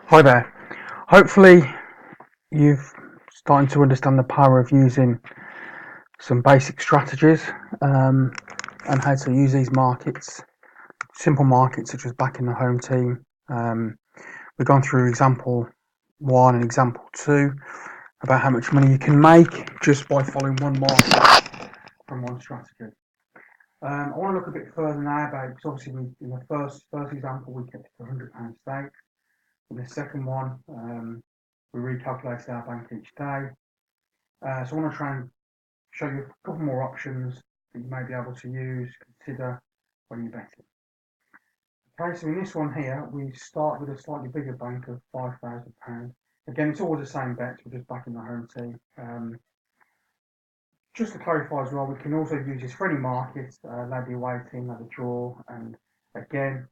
Hi there. Hopefully you've starting to understand the power of using some basic strategies and how to use these markets, simple markets such as backing the home team. We've gone through example 1 and example 2 about how much money you can make just by following one market from one strategy. I want to look a bit further now about, because obviously in the first example we kept it to £100 stake. In the second one, we recalculated our bank each day. So I want to try and show you a couple more options that you may be able to use, consider when you're betting. Okay, so in this one here, we start with a slightly bigger bank of £5,000. Again, it's always the same bets, we're just backing the home team. Just to clarify as well, we can also use this for any market, maybe away team, maybe draw, and again,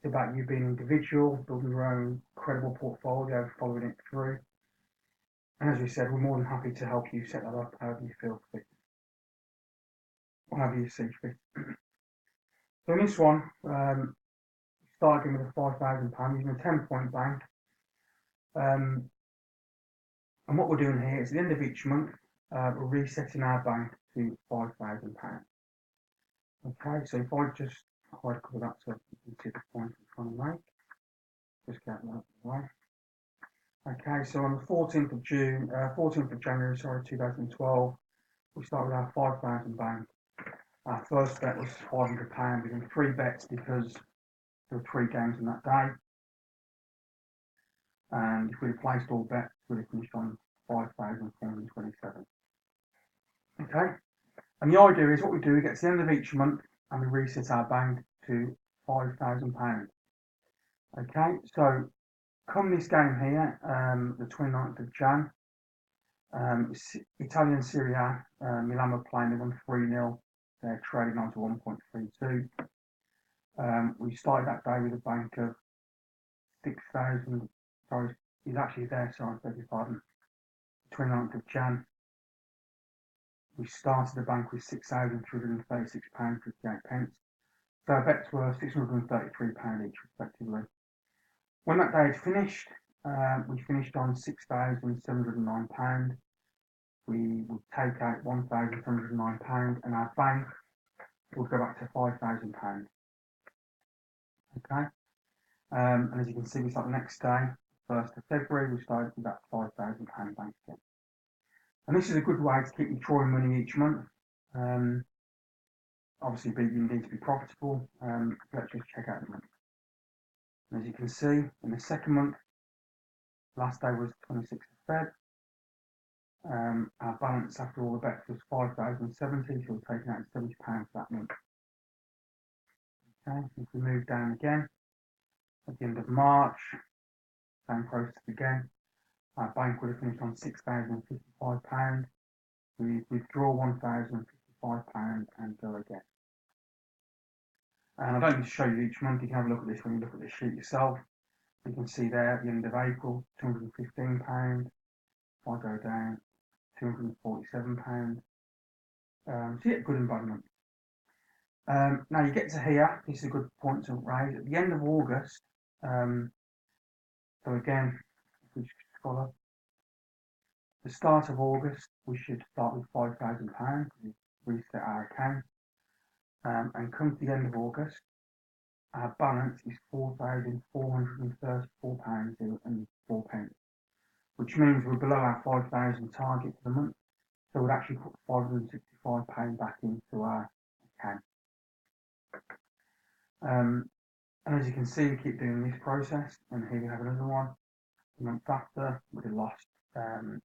it's about you being individual, building your own credible portfolio, following it through. And as we said, we're more than happy to help you set that up however you feel fit, however you see fit. So in this one, starting with a £5,000 using a 10-point bank. And what we're doing here is at the end of each month, we're resetting our bank to £5,000. Okay, so if I just cover that so you can see the point I'm trying to make, just get that out of the way. Okay, so on the 14th of January, 2012, we start with our £5,000 bank. Our first bet was £500. We did 3 bets because there were 3 games on that day. And if we had placed all bets, we would have finished on 5,427. Okay, and the idea is what we do, we get to the end of each month and we reset our bank to £5,000. Okay, so come this game here, the 29th of Jan, Italian Serie A, Milan were playing, they won 3-0, they're trading on to 1.32. We started that day with a bank of 6,000, sorry, he's actually there, sorry, I beg your pardon, 29th of Jan. We started the bank with £6,336.58. So our bets were £633 each, respectively. When that day had finished, we finished on £6,709. We would take out £1,709 and our bank would go back to £5,000. Okay, and as you can see, we start the next day, 1st of February, we started with that £5,000 bank again. And this is a good way to keep you drawing money each month. Obviously, you need to be profitable. Let's just check out the month. And as you can see, in the second month, last day was 26th of Feb. Our balance after all the bets was 5,070, so we're taking out £70 for that month. Okay, if we move down again, at the end of March, same process again. Our bank would have finished on £6,055. We withdraw £1,055 and go again. And I don't need to show you each month, you can have a look at this when you look at the sheet yourself. You can see there at the end of April, £215. If I go down, £247. So yeah, good and bad month. Now you get to here, this is a good point to raise. At the end of August, so again, if we just scroll up, the start of August, we should start with £5,000, we reset our account. And come to the end of August, our balance is £4,434.04, which means we're below our 5,000 target for the month. So we'd actually put £565 back into our account. And as you can see, we keep doing this process, and here we have another one. The month after, we'd have lost £524.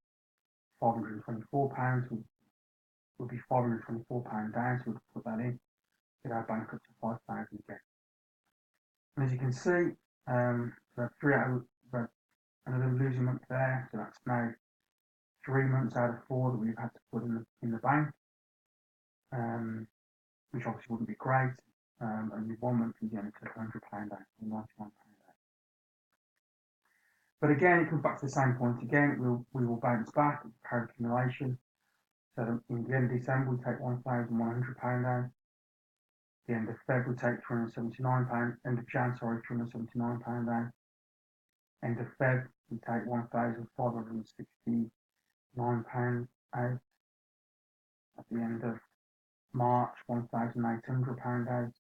We'll be £524 down, so we'll put that in, get our bank up to 5,000 again. And as you can see, we've had another losing month there, so that's now 3 months out of 4 that we've had to put in the bank, which obviously wouldn't be great. Only 1 month we only took £100 out, £91 out. But again, it comes back to the same point again. We will bounce back, power accumulation. So in the end of December, we take £1,100 out. The end of Feb, we take £379. End of Jan, sorry, £379 out. End of Feb, we take £1,569 out. At the end of March, £1,800 out.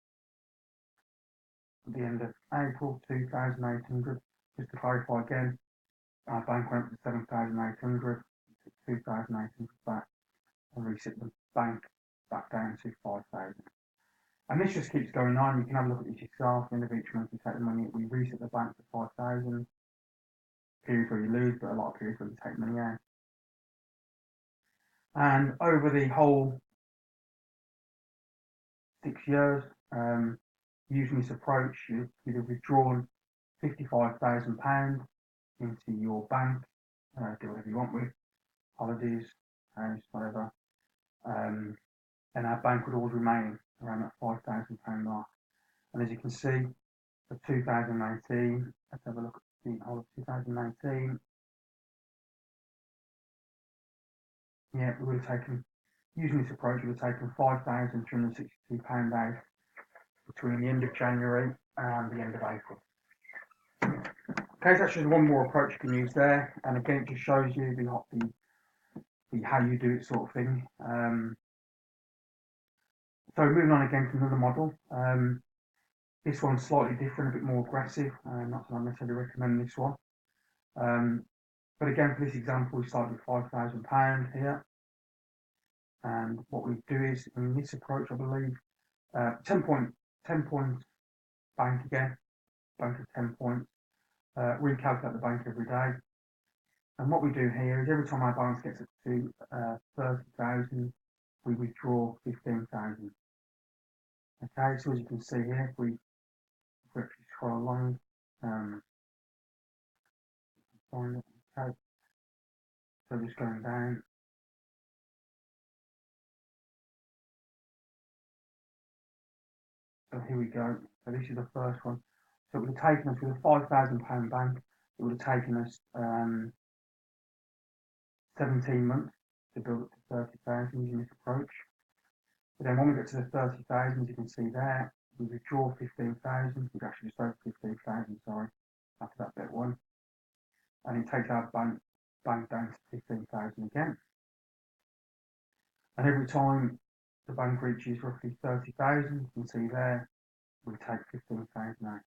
At the end of April, 2,800. Just to clarify again, our bank went to 7,800, 2,800 back, and reset the bank back down to 5,000. And this just keeps going on. You can have a look at this yourself. End of each month, we take the money, we reset the bank to 5,000. Periods where you lose, but a lot of periods where you take money out. And over the whole 6 years, using this approach, you'd have withdrawn £55,000 into your bank. Do whatever you want with holidays, house, whatever. And our bank would always remain around that £5,000 mark. And as you can see, for 2019, let's have a look at the whole of 2019. Yeah, we would have taken, using this approach, we would have taken £5,362 out between the end of January and the end of April. Okay, so that's just one more approach you can use there, and again, it just shows you the how you do it sort of thing. So moving on again to another model. This one's slightly different, a bit more aggressive. Not that I necessarily recommend this one. But again, for this example, we start with £5,000 here. And what we do is, in this approach, I believe, 10 point bank again, bank of 10 points. Recalculate the bank every day. And what we do here is every time our balance gets up to 30,000, we withdraw 15,000. Okay, so as you can see here, if we actually scroll along, find it. Okay, so just going down. So here we go. So this is the first one. So it would have taken us with a £5,000 bank. It would have taken us 17 months to build up to 30,000 using this approach. But then when we get to the 30,000, as you can see there, we withdraw 15,000. We've actually just over 15,000, sorry, after that bit one. And it takes our bank down to 15,000 again. And every time the bank reaches roughly 30,000, you can see there, we take 15,000 out.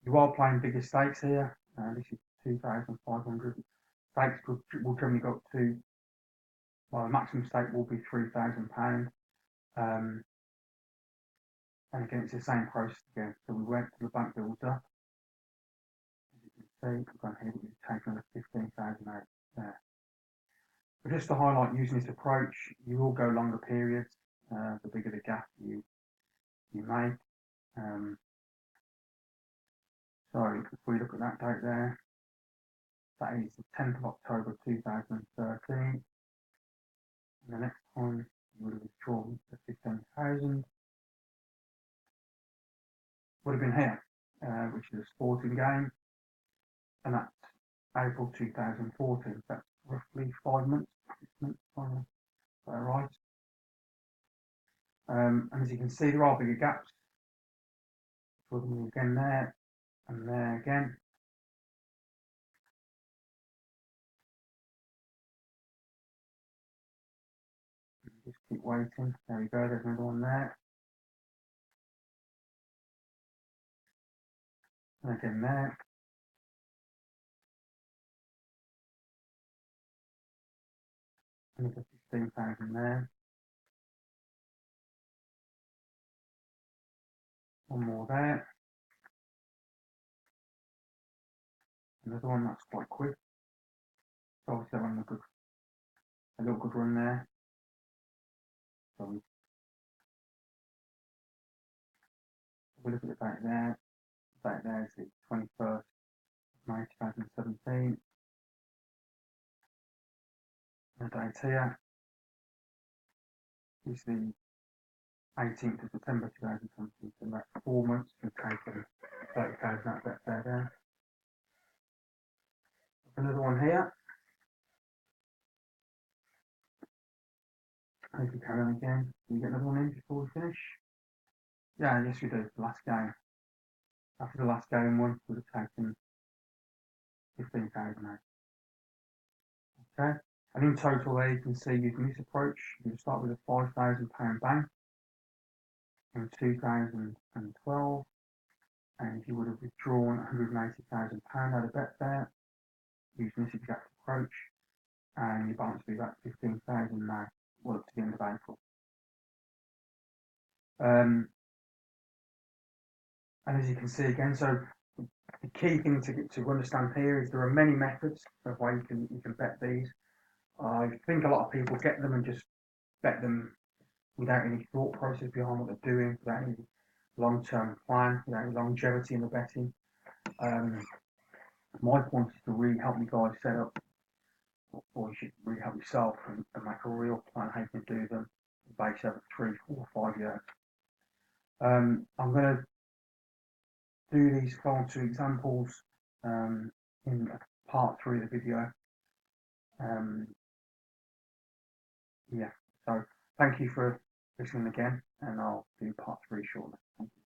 You are playing bigger stakes here. This is 2,500. Stakes will generally go up to, well, the maximum stake will be £3,000. And again, it's the same process again. So we went to the bank builds up. As you can see, we've gone here, we've taken another 15,000 out there. But just to highlight, using this approach, you will go longer periods, the bigger the gap you make. So if we look at that date there, that is the 10th of October 2013. And the next time you would have withdrawn the 15,000 would have been here, which is a sporting game, and that's April 2014. That's roughly 5 months, 6 months, is that right? And as you can see, there are bigger gaps. Again there, and there again. Just keep waiting. There we go, there's another one there. And again there. Another 15,000 there. One more there. Another one that's quite quick. So obviously having a little good run there. So we look at the back there. The back there is the 21st of May 2017. And the date here is the 18th of September 2017. So about 4 months to take 30,000 out of that there. Another one here. Hope you carry on again. Do you get another one in before we finish? Yeah, yes we do. The last game. after the last game one would have taken 15,000 out. Okay, and in total there you can see using this approach, you start with a £5,000 bank in 2012, and you would have withdrawn £180,000 out of Betfair using this exact approach, and your balance will be about 15,000 now, well up to the end of April. And as you can see again, so the key thing to understand here is there are many methods of why you can bet these. I think a lot of people get them and just bet them without any thought process behind what they're doing, without any long-term plan, without any longevity in the betting. My point is to really help you guys set up, or you should really help yourself and make a real plan how you can do them based over 3, 4, 5 years. I'm going to do these final 2 examples in part 3 of the video. Yeah, so thank you for listening again, and I'll do part 3 shortly. Thank you.